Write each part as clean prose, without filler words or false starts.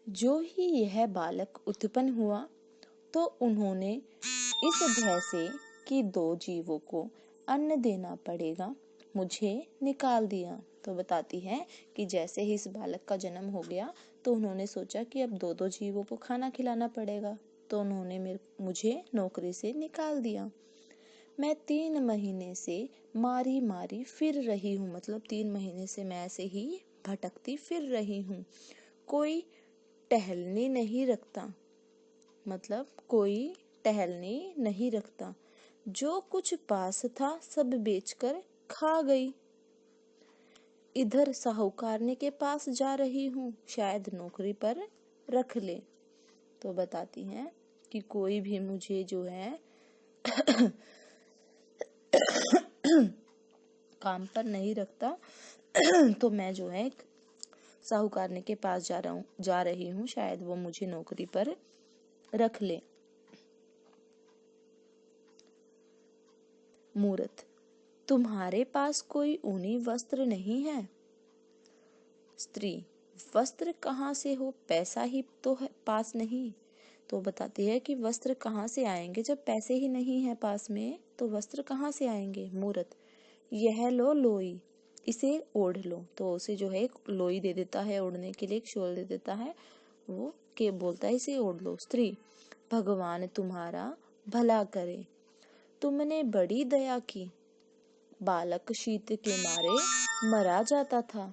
जो ही यह बालक उत्पन्न हुआ तो उन्होंने इस भय से कि दो जीवों को अन्न देना पड़ेगा मुझे निकाल दिया। तो बताती है कि जैसे ही इस बालक का जन्म हो गया तो उन्होंने सोचा कि अब दो दो जीवों को खाना खिलाना पड़ेगा, तो उन्होंने मुझे नौकरी से निकाल दिया। मैं 3 महीने से मारी मारी फिर रही हूँ, मतलब 3 महीने से मैं ऐसे ही भटकती फिर रही हूँ। कोई टहलनी नहीं रखता, मतलब कोई टहलनी नहीं रखता। जो कुछ पास था सब बेचकर खा गई। इधर साहूकारने के पास जा रही हूँ, शायद नौकरी पर रख ले। तो बताती हैं कि कोई भी मुझे जो है काम पर नहीं रखता तो मैं जो है साहूकारने के पास जा रही हूँ, शायद वो मुझे नौकरी पर रख ले। मूर्त, तुम्हारे पास कोई ऊनी वस्त्र नहीं है? स्त्री, वस्त्र कहाँ से हो, पैसा ही तो है पास नहीं। तो बताती है कि वस्त्र कहाँ से आएंगे जब पैसे ही नहीं है पास में, तो वस्त्र कहाँ से आएंगे। मूर्त, यह लो लोई, इसे ओढ़ लो। तो उसे जो है एक लोई दे देता है ओढ़ने के लिए, एक शॉल दे देता है, वो के बोलता है इसे ओढ़ लो। स्त्री, भगवान तुम्हारा भला करे, तुमने बड़ी दया की, बालक शीत के मारे मरा जाता था।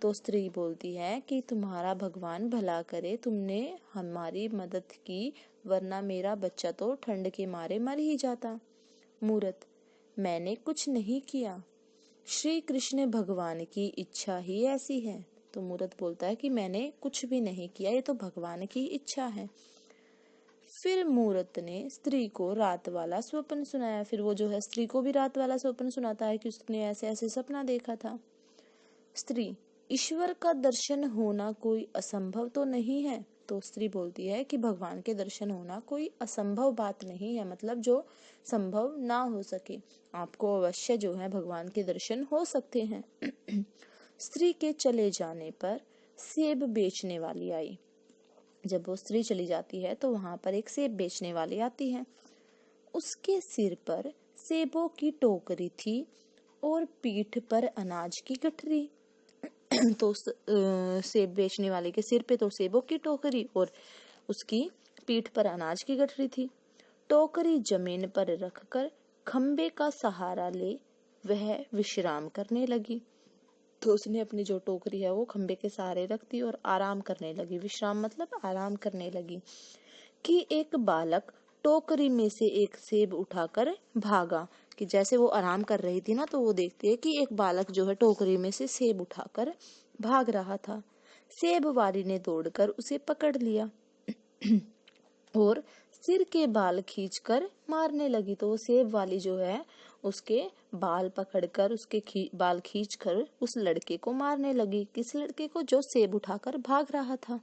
तो स्त्री बोलती है कि तुम्हारा भगवान भला करे, तुमने हमारी मदद की, वरना मेरा बच्चा तो ठंड के मारे मर ही जाता। मूर्त, मैंने कुछ नहीं किया, श्री कृष्ण भगवान की इच्छा ही ऐसी है। तो मूर्त बोलता है कि मैंने कुछ भी नहीं किया, ये तो भगवान की इच्छा है। फिर मूर्त ने स्त्री को रात वाला स्वप्न सुनाया। फिर वो जो है स्त्री को भी रात वाला स्वप्न सुनाता है कि उसने ऐसे ऐसे सपना देखा था। स्त्री, ईश्वर का दर्शन होना कोई असंभव तो नहीं है। तो स्त्री बोलती है कि भगवान के दर्शन होना कोई असंभव बात नहीं है, मतलब जो संभव ना हो सके, आपको अवश्य जो है भगवान के दर्शन हो सकते हैं। स्त्री के चले जाने पर सेब बेचने वाली आई। जब वो स्त्री चली जाती है तो वहां पर एक सेब बेचने वाली आती है। उसके सिर पर सेबों की टोकरी थी और पीठ पर अनाज की गठरी। तो सेब बेचने वाले के सिर पे तो सेबों की टोकरी और उसकी पीठ पर अनाज की गठरी थी। टोकरी जमीन पर रखकर खंबे का सहारा ले वह विश्राम करने लगी। तो उसने अपनी जो टोकरी है वो खंबे के सहारे रख दी और आराम करने लगी। विश्राम मतलब आराम करने लगी कि एक बालक टोकरी में से एक सेब उठाकर भागा। कि जैसे वो आराम कर रही थी ना, तो वो देखती है कि एक बालक जो है टोकरी में से सेब उठाकर भाग रहा था। सेब वाली ने दौड़कर उसे पकड़ लिया और सिर के बाल खींचकर मारने लगी। तो वो सेब वाली जो है उसके बाल पकड़कर उसके बाल खींचकर उस लड़के को मारने लगी। किस लड़के को? जो सेब उठाकर भाग रहा था।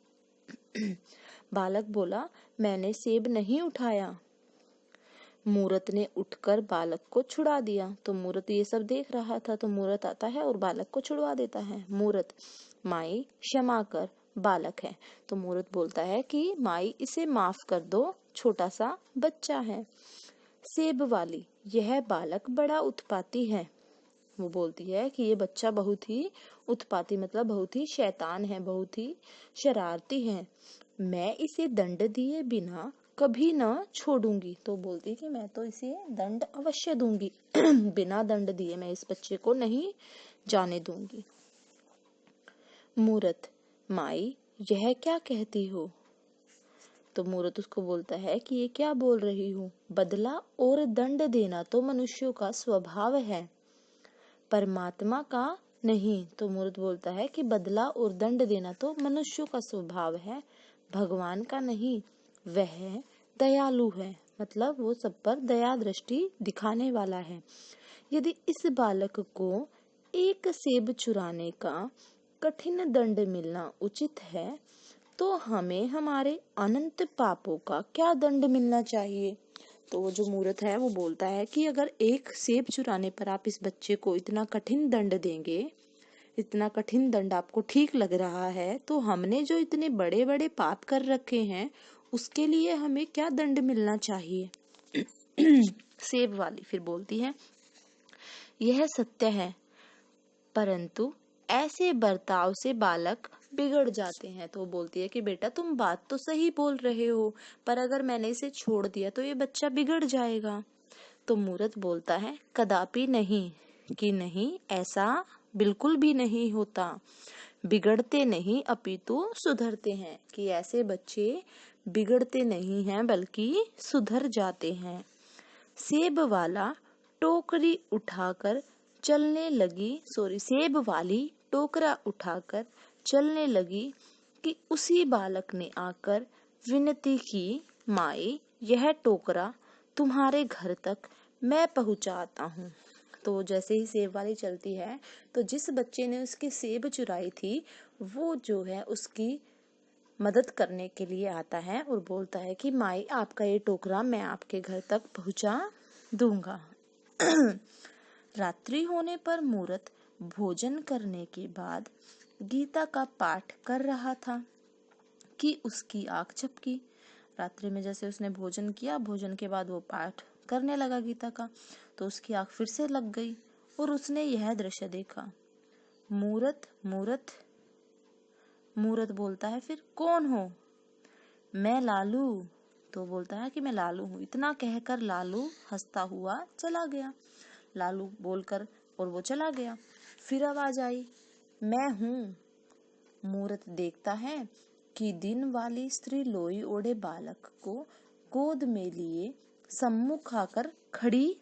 बालक बोला, मैंने सेब नहीं उठाया। मूर्त ने उठकर बालक को छुड़ा दिया। तो मूर्त ये सब देख रहा था, तो मूर्त आता है और बालक को छुड़वा देता है। मूर्त, माई क्षमा कर, बालक है। तो मूर्त बोलता है कि माई इसे माफ कर दो, छोटा सा बच्चा है। सेब वाली, यह बालक बड़ा उत्पाती है। वो बोलती है कि ये बच्चा बहुत ही उत्पाती, मतलब बहुत ही शैतान है, बहुत ही शरारती है। मैं इसे दंड दिए बिना कभी न छोड़ूंगी। तो बोलती कि मैं तो इसे दंड अवश्य दूंगी बिना दंड दिए मैं इस बच्चे को नहीं जाने दूंगी। मूर्त, माई यह क्या कहती हो? तो मूर्त उसको बोलता है कि ये क्या बोल रही हूँ, बदला और दंड देना तो मनुष्यों का स्वभाव है, परमात्मा का नहीं। तो मूर्त बोलता है कि बदला और दंड देना तो मनुष्यों का स्वभाव है, भगवान का नहीं। वह दयालु है, मतलब वो सब पर दया दृष्टि दिखाने वाला है। यदि इस बालक को एक सेब चुराने का कठिन दंड मिलना उचित है, तो हमें हमारे अनंत पापों का क्या दंड मिलना चाहिए। तो वो जो मूर्त है वो बोलता है कि अगर एक सेब चुराने पर आप इस बच्चे को इतना कठिन दंड देंगे, इतना कठिन दंड आपको ठीक लग रहा है, तो हमने जो इतने बड़े बड़े पाप कर रखे हैं उसके लिए हमें क्या दंड मिलना चाहिए। सेब वाली फिर बोलती है, यह सत्य है, परंतु ऐसे बर्ताव से बालक बिगड़ जाते हैं। तो बोलती है कि बेटा तुम बात तो सही बोल रहे हो, पर अगर मैंने इसे छोड़ दिया तो ये बच्चा बिगड़ जाएगा। तो मूर्त बोलता है, कदापि नहीं, कि नहीं, ऐसा बिल्कुल भी नहीं होता। बिगड़ते नहीं अपितु सुधरते हैं, कि ऐसे बच्चे बिगड़ते नहीं हैं बल्कि सुधर जाते हैं। सेब वाला टोकरी उठाकर चलने लगी, सेब वाली टोकरा उठाकर चलने लगी कि उसी बालक ने आकर विनती की, माए यह टोकरा तुम्हारे घर तक मैं पहुंचाता हूँ। तो जैसे ही सेब वाली चलती है तो जिस बच्चे ने उसकी सेब चुराई थी वो जो है उसकी मदद करने के लिए आता है और बोलता है कि माई आपका ये टोकरा मैं आपके घर तक पहुंचा दूंगा। रात्रि होने पर मूर्त भोजन करने के बाद गीता का पाठ कर रहा था कि उसकी आंख झपकी। रात्रि में जैसे उसने भोजन किया, भोजन के बाद वो पाठ करने लगा गीता का, तो उसकी आंख फिर से लग गई और उसने यह दृश्य देखा। मूर्त मूर्त मूर्त बोलता है फिर, कौन हो? मैं लालू। तो बोलता है कि मैं लालू हूँ। इतना कहकर लालू हंसता हुआ चला गया। लालू बोलकर और वो चला गया। फिर आवाज आई, मैं हूँ। मूर्त देखता है कि दिन वाली स्त्री लोई ओढ़े बालक को गोद में लिए सम्मुख आकर खड़ी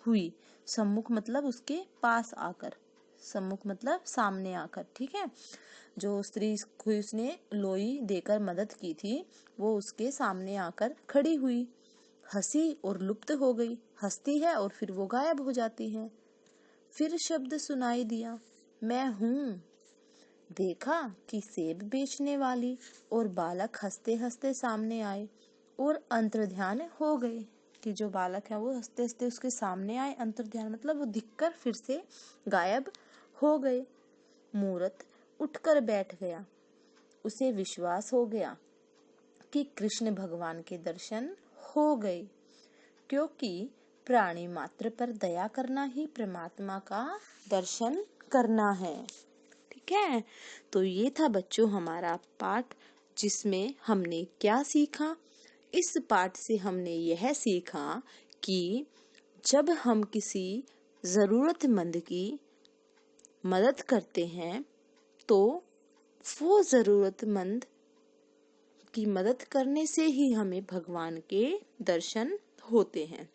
हुई। सम्मुख मतलब उसके पास आकर, सम्मुख मतलब सामने आकर, ठीक है। जो स्त्री को उसने लोई देकर मदद की थी वो उसके सामने आकर खड़ी हुई, हंसी और लुप्त हो गई। हंसती है और फिर वो गायब हो जाती है। फिर शब्द सुनाई दिया, मैं हूँ। देखा कि सेब बेचने वाली और बालक हंसते हंसते सामने आए और अंतर्ध्यान हो गए। कि जो बालक है वो हंसते हंसते उसके सामने आए, अंतर्ध्यान मतलब वो दिखकर फिर से गायब हो गए। मूर्त उठकर बैठ गया। उसे विश्वास हो गया कि कृष्ण भगवान के दर्शन हो गए, क्योंकि प्राणी मात्र पर दया करना ही परमात्मा का दर्शन करना है। ठीक है, तो ये था बच्चों हमारा पाठ, जिसमें हमने क्या सीखा। इस पाठ से हमने यह सीखा कि जब हम किसी जरूरतमंद की मदद करते हैं तो वो जरूरतमंद की मदद करने से ही हमें भगवान के दर्शन होते हैं,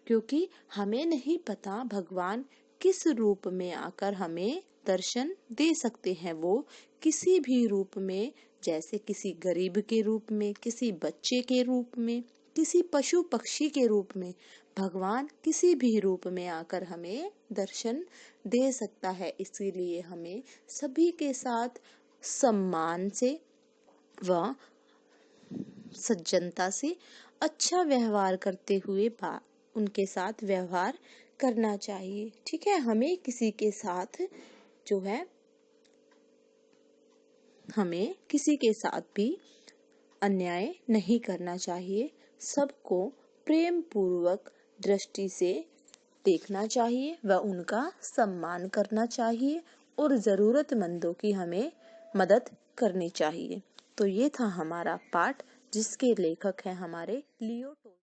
क्योंकि हमें नहीं पता भगवान किस रूप में आकर हमें दर्शन दे सकते हैं। वो किसी भी रूप में, जैसे किसी गरीब के रूप में, किसी बच्चे के रूप में, किसी पशु पक्षी के रूप में, भगवान किसी भी रूप में आकर हमें दर्शन दे सकता है। इसीलिए हमें सभी के साथ सम्मान से व सज्जनता से अच्छा व्यवहार करते हुए उनके साथ व्यवहार करना चाहिए। ठीक है, हमें किसी के साथ जो है, हमें किसी के साथ भी अन्याय नहीं करना चाहिए। सबको प्रेम पूर्वक दृष्टि से देखना चाहिए व उनका सम्मान करना चाहिए और जरूरतमंदों की हमें मदद करनी चाहिए। तो ये था हमारा पाठ, जिसके लेखक हैं हमारे लियो टोल्स्टॉय।